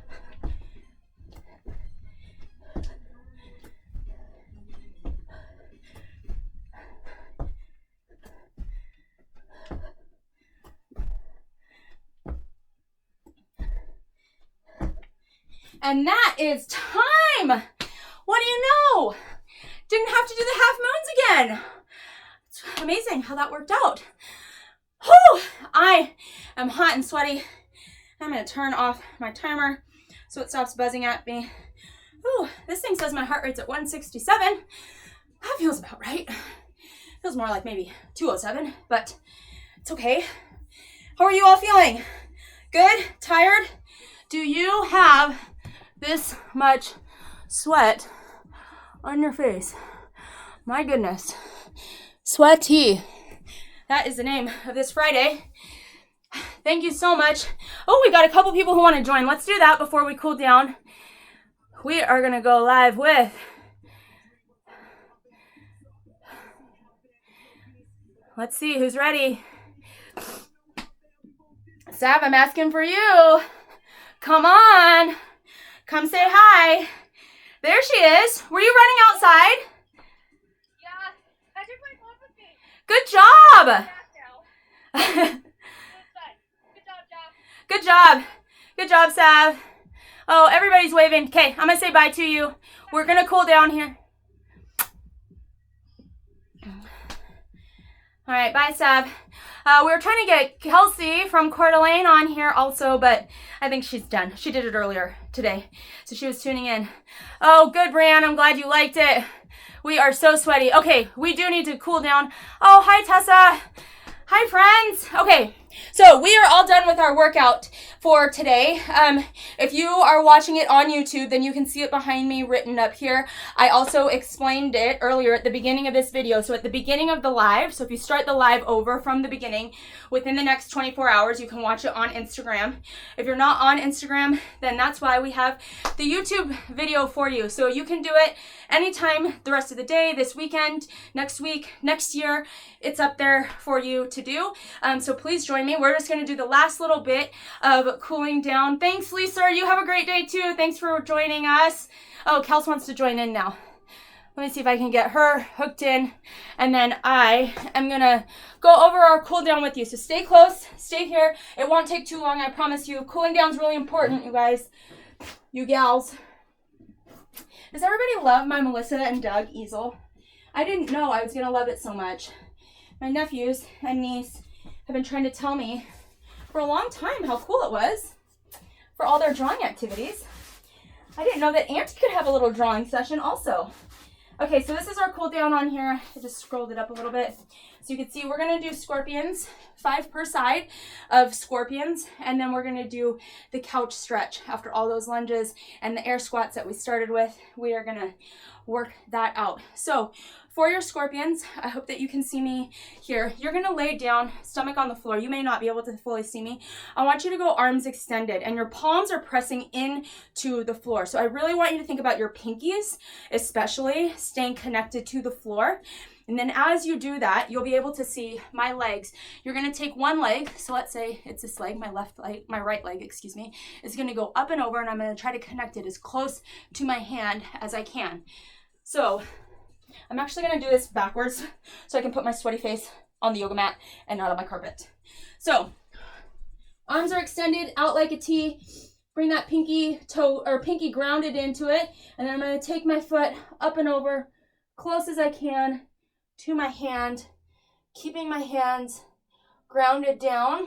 and that is time. What do you know? Didn't have to do the half moons again. It's amazing how that worked out. Whew, I am hot and sweaty. I'm gonna turn off my timer so it stops buzzing at me. Whew, this thing says my heart rate's at 167. That feels about right. Feels more like maybe 207, but it's okay. How are you all feeling? Good? Tired? Do you have this much sweat on your face? My goodness. Sweaty. That is the name of this Friday. Thank you so much. Oh, we got a couple people who want to join. Let's do that before we cool down. We are going to go live with let's see who's ready. Sav, I'm asking for you. Come on. Come say hi. There she is. Were you running outside? Yeah, I took my phone with me. Good job. Good job. Good job, Sav. Oh, everybody's waving. Okay, I'm going to say bye to you. We're going to cool down here. All right, bye, Sav. We were trying to get Kelsey from Coeur d'Alene on here also, but I think she's done. She did it earlier today, so she was tuning in. Oh, good, Brianne. I'm glad you liked it. We are so sweaty. Okay, we do need to cool down. Oh, hi, Tessa. Hi, friends. Okay, so we are all done with our workout for today. If you are watching it on YouTube, then you can see it behind me written up here. I also explained it earlier at the beginning of this video. So at the beginning of the live, so if you start the live over from the beginning, within the next 24 hours, you can watch it on Instagram. If you're not on Instagram, then that's why we have the YouTube video for you. So you can do it anytime the rest of the day, this weekend, next week, next year. It's up there for you to do. So please join me. We're just going to do the last little bit of cooling down. Thanks, Lisa. You have a great day too. Thanks for joining us. Oh, Kels wants to join in now. Let me see if I can get her hooked in, and then I am gonna go over our cool down with you. So stay close, stay here. It won't take too long, I promise you. Cooling down is really important, you guys, you gals. Does everybody love my Melissa and Doug easel? I didn't know I was gonna love it so much. My nephews and niece have been trying to tell me for a long time how cool it was for all their drawing activities. I didn't know that Auntie could have a little drawing session also. Okay, so this is our cool down on here. I just scrolled it up a little bit. So you can see we're gonna do scorpions, 5 per side of scorpions, and then we're gonna do the couch stretch after all those lunges and the air squats that we started with. We are gonna work that out. So for your scorpions, I hope that you can see me here. You're gonna lay down, stomach on the floor. You may not be able to fully see me. I want you to go arms extended and your palms are pressing into the floor. So I really want you to think about your pinkies, especially staying connected to the floor. And then as you do that, you'll be able to see my legs. You're gonna take one leg, so let's say it's this leg, my right leg, excuse me, is gonna go up and over, and I'm gonna try to connect it as close to my hand as I can. So I'm actually gonna do this backwards so I can put my sweaty face on the yoga mat and not on my carpet. So arms are extended out like a T. Bring that pinky toe or pinky grounded into it, and then I'm gonna take my foot up and over, close as I can to my hand, keeping my hands grounded down.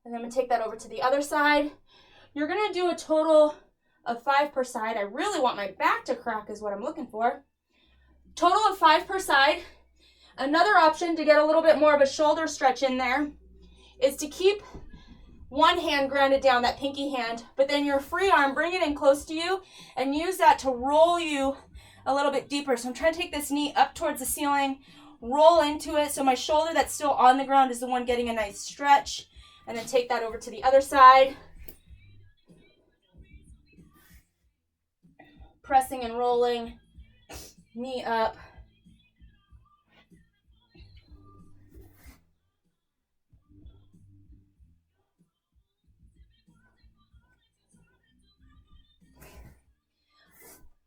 And then I'm gonna take that over to the other side. You're gonna do a total of 5 per side. I really want my back to crack is what I'm looking for. Total of 5 per side. Another option to get a little bit more of a shoulder stretch in there is to keep one hand grounded down, that pinky hand, but then your free arm, bring it in close to you and use that to roll you a little bit deeper. So I'm trying to take this knee up towards the ceiling, roll into it. So my shoulder that's still on the ground is the one getting a nice stretch, and then take that over to the other side. Pressing and rolling, knee up.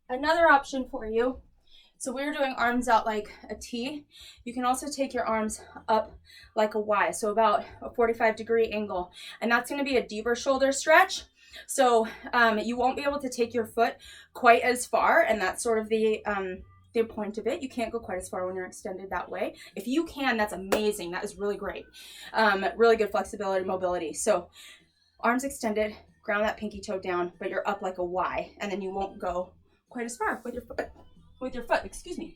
Another option for you, so we're doing arms out like a T. You can also take your arms up like a Y, so about a 45-degree angle, and that's going to be a deeper shoulder stretch. So you won't be able to take your foot quite as far, and that's sort of the point of it. You can't go quite as far when you're extended that way. If you can, that's amazing. That is really great. Really good flexibility, mobility. So arms extended, ground that pinky toe down, but you're up like a Y, and then you won't go quite as far with your foot, excuse me.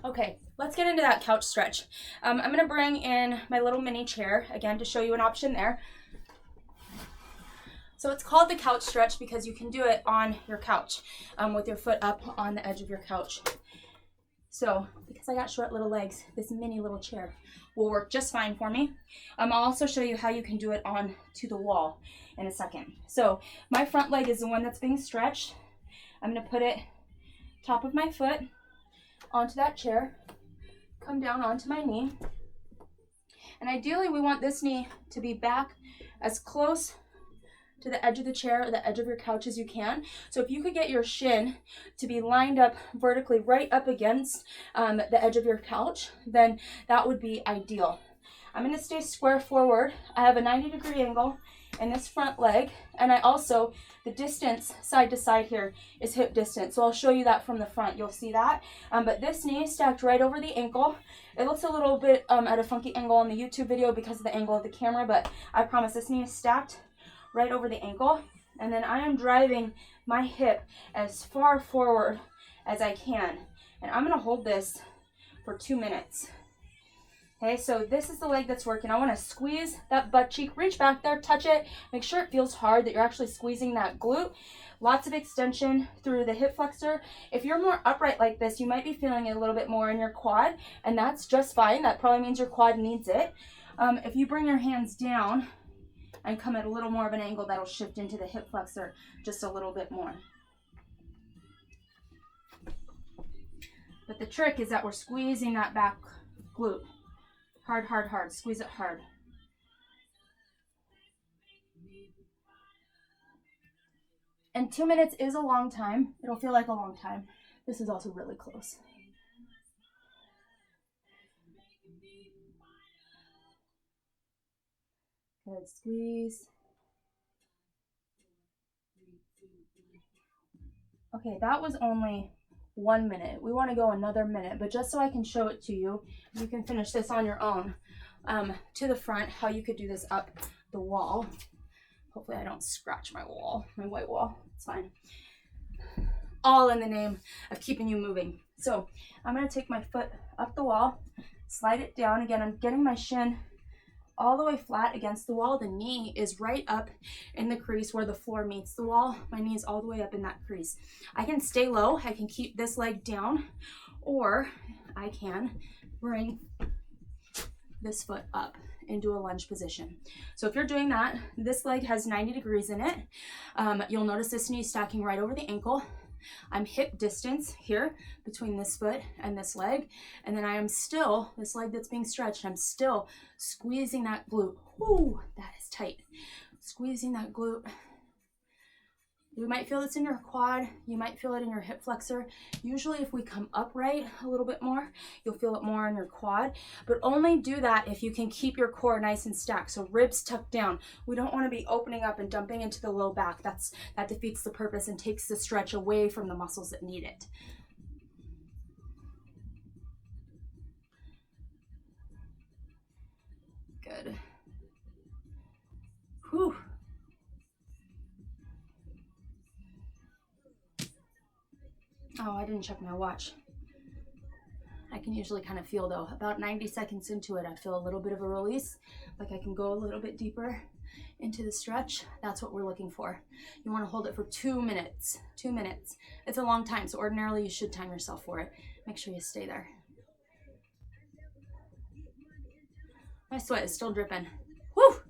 Okay, let's get into that couch stretch. I'm going to bring in my little mini chair again to show you an option there. So it's called the couch stretch because you can do it on your couch with your foot up on the edge of your couch. So because I got short little legs, this mini little chair will work just fine for me. I'll also show you how you can do it on to the wall in a second. So my front leg is the one that's being stretched. I'm going to put it top of my foot onto that chair, come down onto my knee, and ideally we want this knee to be back as close to the edge of the chair or the edge of your couch as you can. So if you could get your shin to be lined up vertically right up against the edge of your couch, then that would be ideal. I'm going to stay square forward. I have a 90-degree angle in this front leg, and I also, the distance side to side here is hip distance. So I'll show you that from the front. You'll see that. But this knee is stacked right over the ankle. It looks a little bit at a funky angle on the YouTube video because of the angle of the camera, but I promise this knee is stacked right over the ankle. And then I am driving my hip as far forward as I can. And I'm going to hold this for 2 minutes. Okay, so this is the leg that's working. I want to squeeze that butt cheek, reach back there, touch it, make sure it feels hard, that you're actually squeezing that glute. Lots of extension through the hip flexor. If you're more upright like this, you might be feeling it a little bit more in your quad, and that's just fine. That probably means your quad needs it. If you bring your hands down and come at a little more of an angle, that'll shift into the hip flexor just a little bit more. But the trick is that we're squeezing that back glute. Hard, hard, hard. Squeeze it hard. And 2 minutes is a long time. It'll feel like a long time. This is also really close. Good, squeeze. Okay, that was only 1 minute. We want to go another minute, but just so I can show it to you, you can finish this on your own. To the front, how you could do this up the wall. Hopefully I don't scratch my wall, my white wall. It's fine. All in the name of keeping you moving. So I'm going to take my foot up the wall, slide it down. Again, I'm getting my shin all the way flat against the wall. The knee is right up in the crease where the floor meets the wall. My knee is all the way up in that crease. I can stay low. I can keep this leg down, or I can bring this foot up into a lunge position. So if you're doing that, this leg has 90 degrees in it. You'll notice this knee stacking right over the ankle. I'm hip distance here between this foot and this leg, and then I am still, this leg that's being stretched, I'm still squeezing that glute. Ooh, that is tight. Squeezing that glute. You might feel this in your quad, you might feel it in your hip flexor. Usually if we come upright a little bit more, you'll feel it more in your quad, but only do that if you can keep your core nice and stacked, so ribs tucked down. We don't want to be opening up and dumping into the low back. That defeats the purpose and takes the stretch away from the muscles that need it. Good. Whew. Oh, I didn't check my watch. I can usually kind of feel, though, about 90 seconds into it, I feel a little bit of a release, like I can go a little bit deeper into the stretch. That's what we're looking for. You want to hold it for 2 minutes. 2 minutes. It's a long time, so ordinarily you should time yourself for it. Make sure you stay there. My sweat is still dripping. Woo!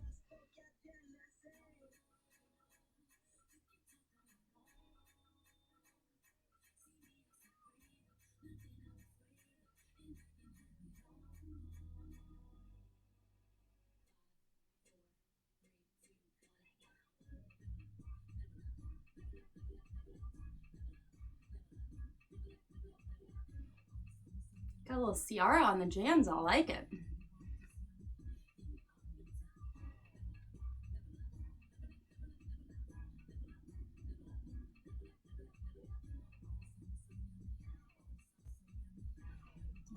Got a little Ciara on the jams. I like it.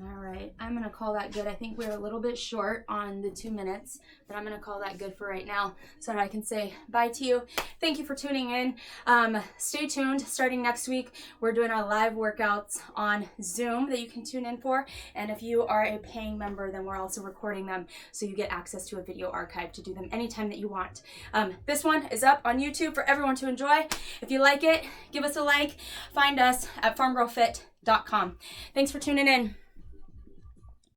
All right, I'm gonna call that good. I think we're a little bit short on the 2 minutes, but I'm gonna call that good for right now so that I can say bye to you. Thank you for tuning in. Stay tuned. Starting next week, we're doing our live workouts on Zoom that you can tune in for. And if you are a paying member, then we're also recording them so you get access to a video archive to do them anytime that you want. This one is up on YouTube for everyone to enjoy. If you like it, give us a like. Find us at farmgirlfit.com. Thanks for tuning in.